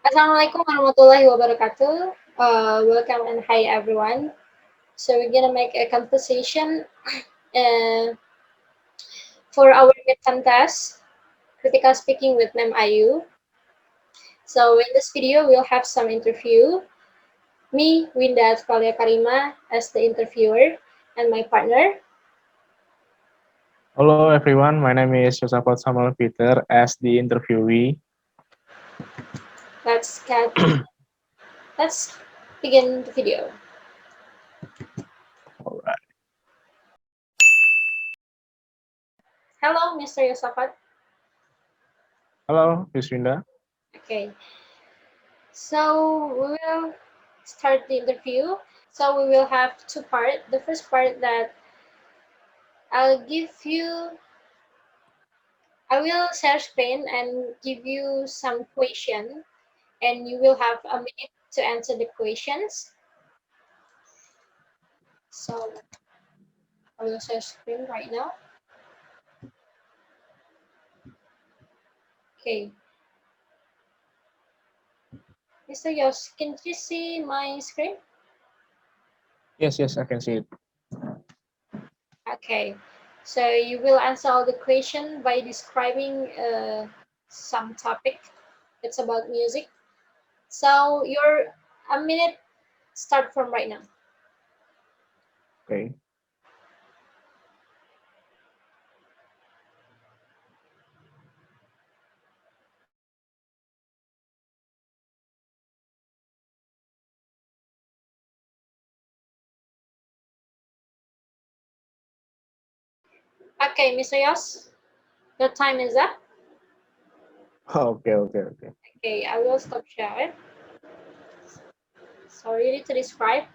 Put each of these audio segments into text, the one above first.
Assalamualaikum warahmatullahi wabarakatuh. Welcome and hi everyone. So we're gonna make a conversation uh, for our midterm test, Critical Speaking with Mem Ayu. So in this video, we'll have some interview. Me, Winda Athfalya Karima, as the interviewer, and my partner. Hello everyone, my name is Yosafat Pieter as the interviewee. Let's get let's begin the video. Alright. Hello, Mr. Yosafat. Hello, Miss Winda. Okay, so we will start the interview. So we will have two parts. The first part that I'll give you, I will share screen and give you some question, and you will have a minute to answer the questions. So I will share screen right now. Okay, Mr. Yos, can you see my screen? Yes, I can see it. Okay, so you will answer all the question by describing some topic. It's about music. So your a minute start from right now. Okay. Okay, Mr. Yos, your time is up. Okay. Okay, I will stop share. So ready to describe.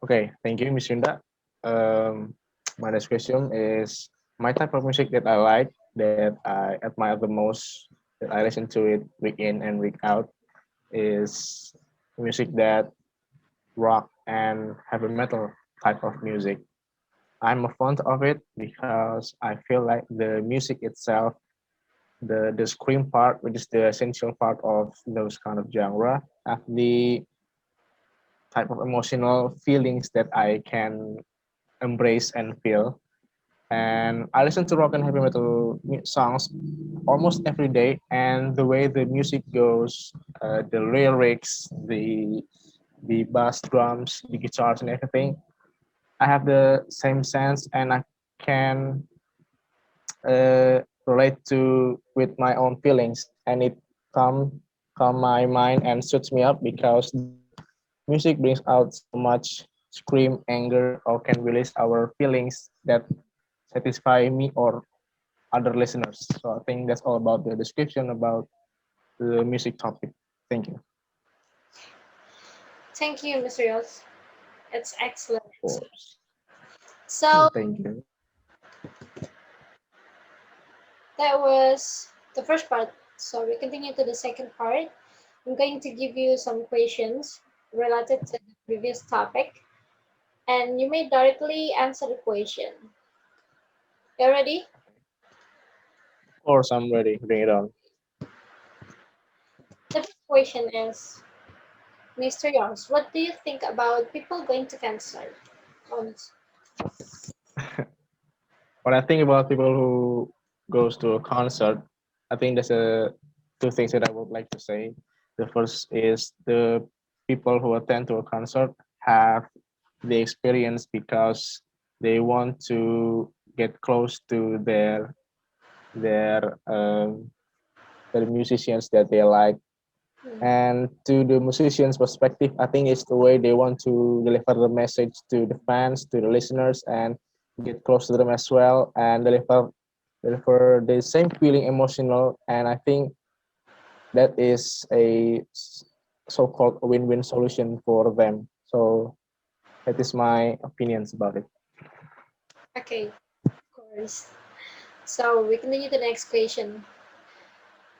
Okay, thank you, Miss Winda. My next question is my type of music that I like, that I admire the most, that I listen to it week in and week out, is music that rock and heavy metal type of music. I'm a fond of it because I feel like the music itself, the scream part, which is the essential part of those kind of genre, have the type of emotional feelings that I can embrace and feel. And I listen to rock and heavy metal songs almost every day, and the way the music goes, the lyrics, the bass drums, the guitars, and everything, I have the same sense, and I can relate to with my own feelings, and it calm my mind and suits me up because the music brings out so much scream, anger, or can release our feelings that satisfy me or other listeners. So I think that's all about the description about the music topic. Thank you. Thank you, Mr. Yos. It's excellent Of answer. course. So Thank you. that was the first part. So we continue to the second part. I'm going to give you some questions related to the previous topic, and you may directly answer the question. You ready? Of course, I'm ready. Bring it on. The first question is, Mr. Yos, what do you think about people going to concert? Honest. When I think about people who goes to a concert, I think there's two things that I would like to say. The first is the people who attend to a concert have the experience because they want to get close to their the musicians that they like. And to the musicians' perspective, I think it's the way they want to deliver the message to the fans, to the listeners, and get close to them as well, and deliver the same feeling emotional. And I think that is a so-called win-win solution for them. So that is my opinions about it. Okay, of course. So we continue to the next question.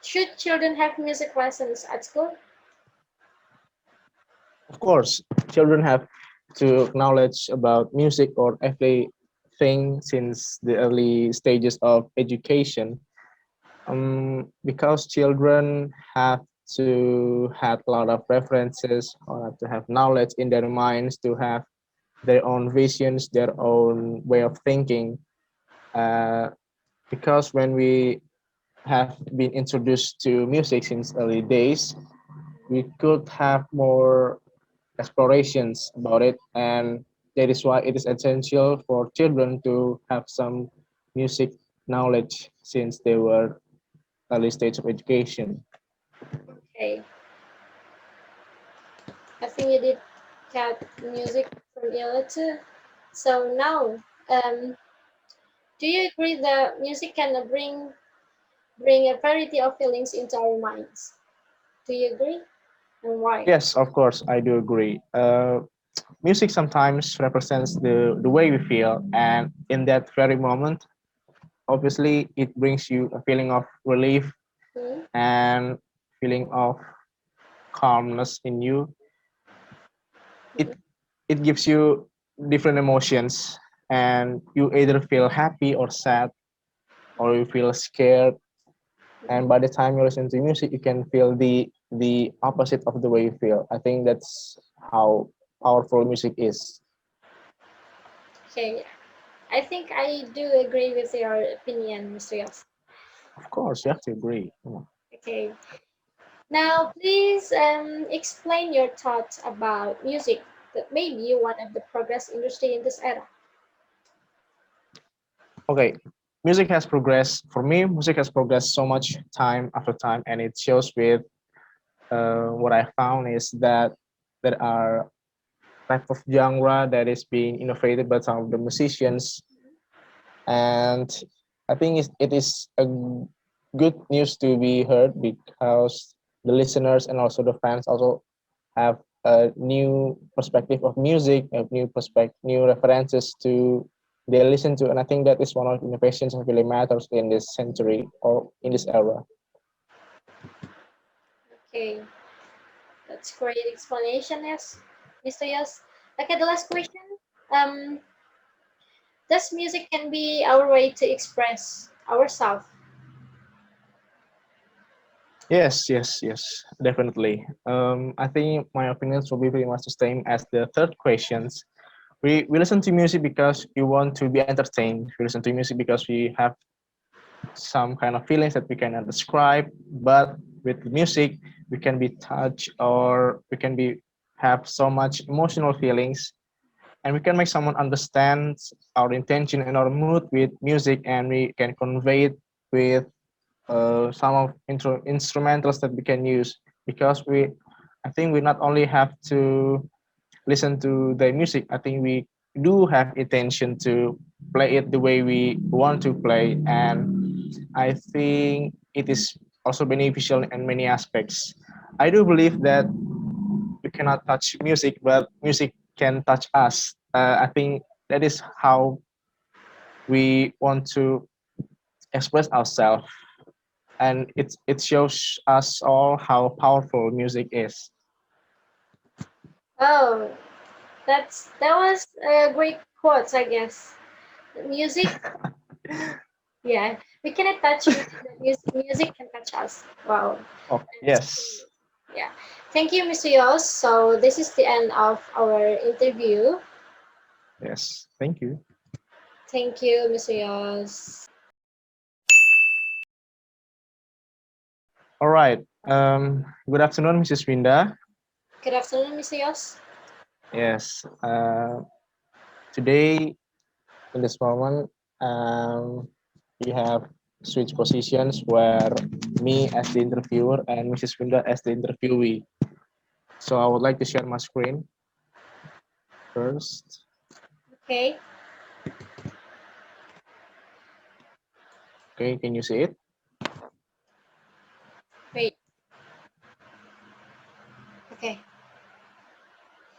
Should children have music lessons at school? Of course, children have to acknowledge about music or everything since the early stages of education. Because children have to have a lot of references or have to have knowledge in their minds to have their own visions, their own way of thinking. Uh, because when we have been introduced to music since early days, we could have more explorations about it, and that is why it is essential for children to have some music knowledge since they were early stage of education. Okay, I think you did cat music from Ella too. So now, um, do you agree that music can bring a variety of feelings into our minds? Do you agree, and why? Yes, of course, I do agree. Music sometimes represents the way we feel, and in that very moment, obviously, it brings you a feeling of relief Hmm? and feeling of calmness in you. Hmm. It gives you different emotions, and you either feel happy or sad, or you feel scared. And Hmm. by the time you listen to music, you can feel the opposite of the way you feel. I think that's how powerful music is. Okay, I think I do agree with your opinion, Mr. Yos. Of course, you have to agree. Come on. Okay, now please explain your thoughts about music that may be one of the progress industry in this era. Okay, music has progressed. For me, music has progressed so much time after time, and it shows with what I found is that there are type of genre that is being innovated by some of the musicians, and I think it is a good news to be heard because the listeners and also the fans also have a new perspective of music, a new perspective, new references to they listen to, and I think that is one of the innovations that really matters in this century or in this era. Okay, that's great explanation, yes, Mr. Yes. Okay, the last question. Um, does music can be our way to express ourselves? Yes, yes, yes, definitely. I think my opinions will be pretty much the same as the third questions. We listen to music because we want to be entertained. We listen to music because we have some kind of feelings that we cannot describe. But with music, we can be touched or we can be have so much emotional feelings, and we can make someone understand our intention and our mood with music, and we can convey it with some of instrumentals that we can use because we I think we not only have to listen to the music. I think we do have intention to play it the way we want to play, and I think it is also beneficial in many aspects. I do believe that we cannot touch music, but music can touch us. I think that is how we want to express ourselves, and it shows us all how powerful music is. Oh, that was a great quote, I guess. Music, yeah, we cannot touch music, but music can touch us. Wow, Oh that's yes, great. Yeah, thank you, Mr. Yos. So this is the end of our interview. yes. Thank you. Thank you, Mr. Yos. All right. Good afternoon, Mrs. Winda. Good afternoon, Mr. Yos. Yes. Today, in this moment, we have switched positions where me as the interviewer and Mrs. Winda as the interviewee. So I would like to share my screen first. Okay, Okay, can you see it? wait. Okay.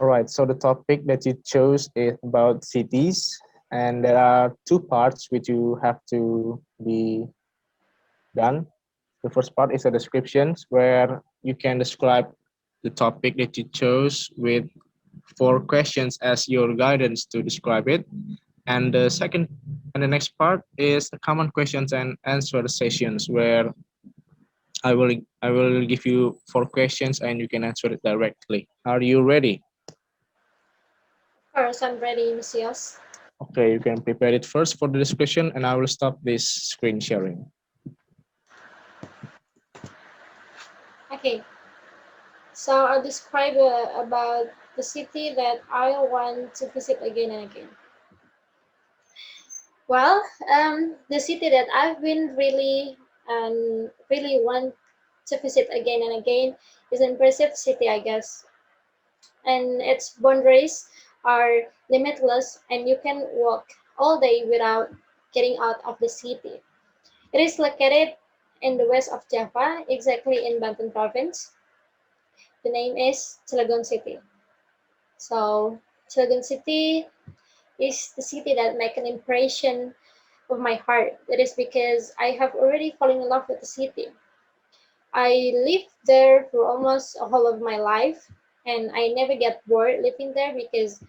All right. So the topic that you chose is about cities, and there are two parts which you have to be done. The first part is a description where you can describe the topic that you chose with four questions as your guidance to describe it. And the second And the next part is the common questions and answer sessions where I will give you four questions and you can answer it directly. Are you ready? Of course, I'm ready, Miss Yos. Okay, you can prepare it first for the discussion and I will stop this screen sharing. Okay, so I'll describe about the city that I want to visit again and again. Well, the city that I've been really want to visit again and again is an impressive city, I guess, and its boundaries are limitless, and you can walk all day without getting out of the city. It is located in the west of Java, exactly in Banten province. The name is Cilegon City. So, Cilegon City is the city that make an impression of my heart. That is because I have already fallen in love with the city. I lived there for almost a whole of my life, and I never get bored living there because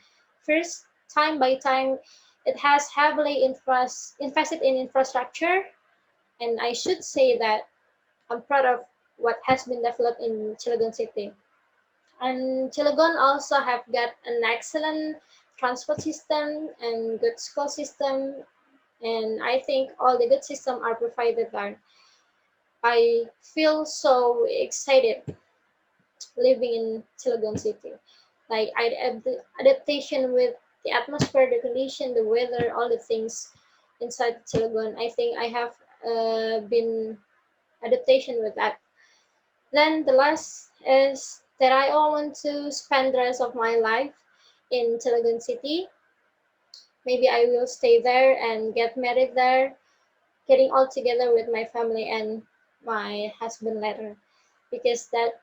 first, time by time, it has heavily invested in infrastructure, and I should say that I'm proud of what has been developed in Cilegon City. And Cilegon also have got an excellent transport system and good school system, and I think all the good system are provided there. I feel so excited living in Cilegon City. Like adaptation with the atmosphere, the condition, the weather, all the things inside Cilegon. I think I have been adaptation with that. Then the last is that I all want to spend the rest of my life in Cilegon City. Maybe I will stay there and get married there, getting all together with my family and my husband later, because that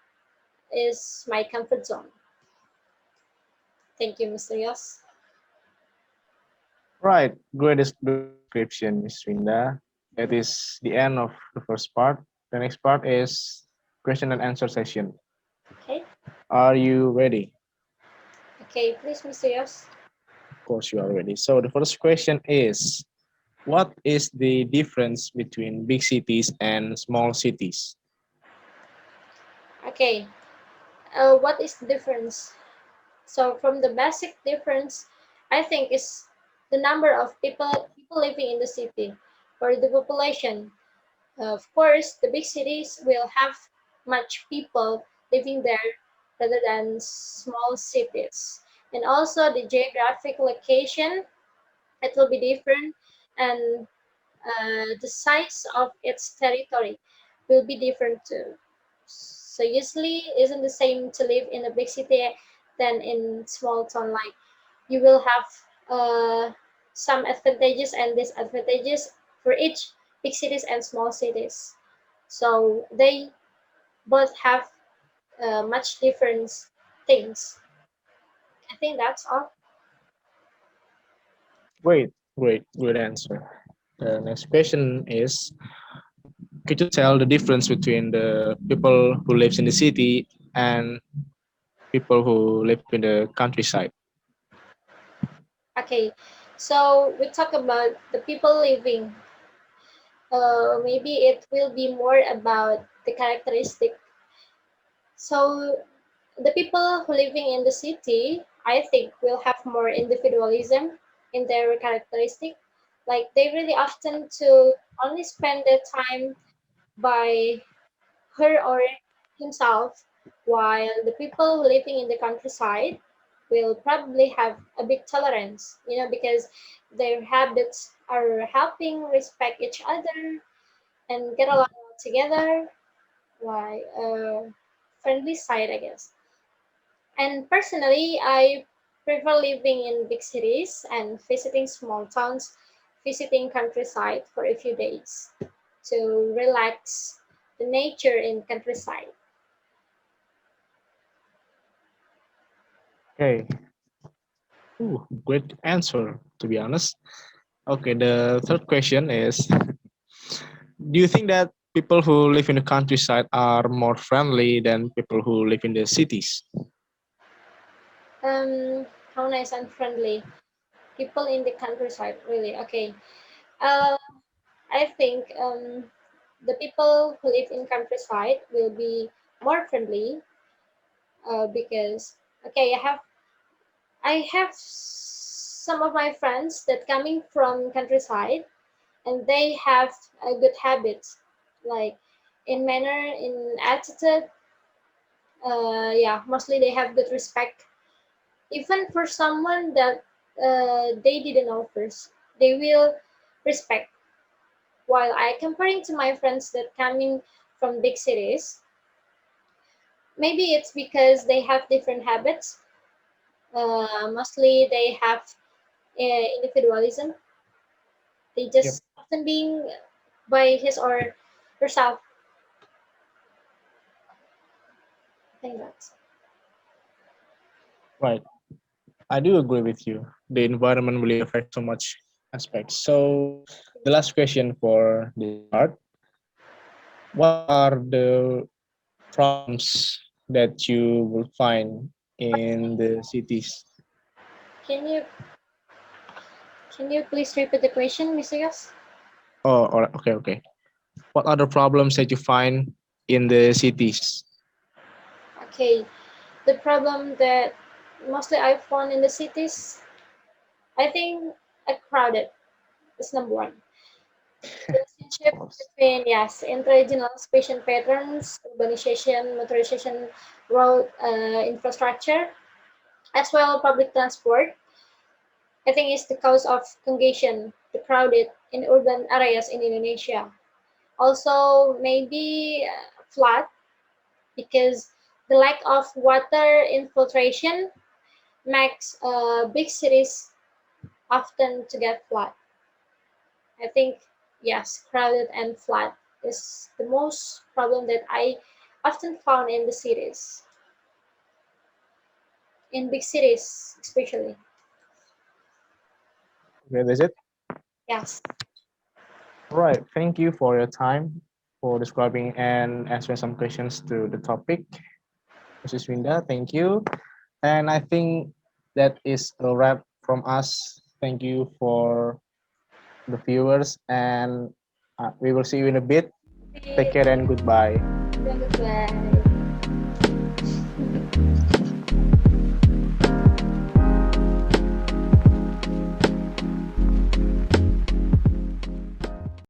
is my comfort zone. Thank you, Mr. Yos. Right, great description, Miss Winda. That is the end of the first part. The next part is question and answer session. Okay, Are you ready? okay, please, Mr. Yos. Of course, you are ready. So the first question is, what is the difference between big cities and small cities? Okay, what is the difference? So from the basic difference, I think is the number of people living in the city or the population. Of course, the big cities will have much people living there rather than small cities. And also the geographic location, it will be different, and the size of its territory will be different too. So usually isn't the same to live in a big city than in small town. Like you will have some advantages and disadvantages for each big cities and small cities. So they both have much different things. I think that's all. Great answer. The next question is, could you tell the difference between the people who lives in the city and people who live in the countryside? Okay, so we talk about the people living. Maybe it will be more about the characteristic. So the people who living in the city, I think, will have more individualism in their characteristic. Like they really often to only spend their time by her or himself, while the people living in the countryside will probably have a big tolerance, because their habits are helping respect each other and get along together, like a friendly side, I guess. And personally, I prefer living in big cities and visiting small towns, visiting countryside for a few days to relax the nature in countryside. Okay, great answer, to be honest. Okay, the third question is, do you think that people who live in the countryside are more friendly than people who live in the cities? Um, how nice and friendly people in the countryside, really. Okay. Uh, I think the people who live in countryside will be more friendly because okay, I have some of my friends that coming from countryside and they have good habits like in manner, in attitude. Yeah, mostly they have good respect. Even for someone that they didn't know first, they will respect. While I comparing to my friends that coming from big cities, maybe it's because they have different habits. Mostly they have individualism. They Yep. just often being by his or herself. I think that's Right. I do agree with you. The environment really affects so much aspects. So the last question for this part: what are the problems that you will find in the cities? can you can you please repeat the question, Mr. Yos? Oh, all right. Okay, okay. What are the problems that you find in the cities? Okay, the problem that mostly I found in the cities, I think a crowded is number one. Of Relationship course. between yes, interregional spatial patterns, urbanization, motorization, road infrastructure, as well public transport. I think is the cause of congestion, the crowded in urban areas in Indonesia. Also, maybe flood because the lack of water infiltration makes big cities often to get flood. I think yes, crowded and flood is the most problem that I often found in the cities, in big cities especially. Okay, that's it. Yes, All right. Thank you for your time for describing and answering some questions to the topic, Mrs. Winda. Thank you. And I think that is a wrap from us. Thank you for the viewers, and we will see you in a bit. Take care and goodbye. goodbye.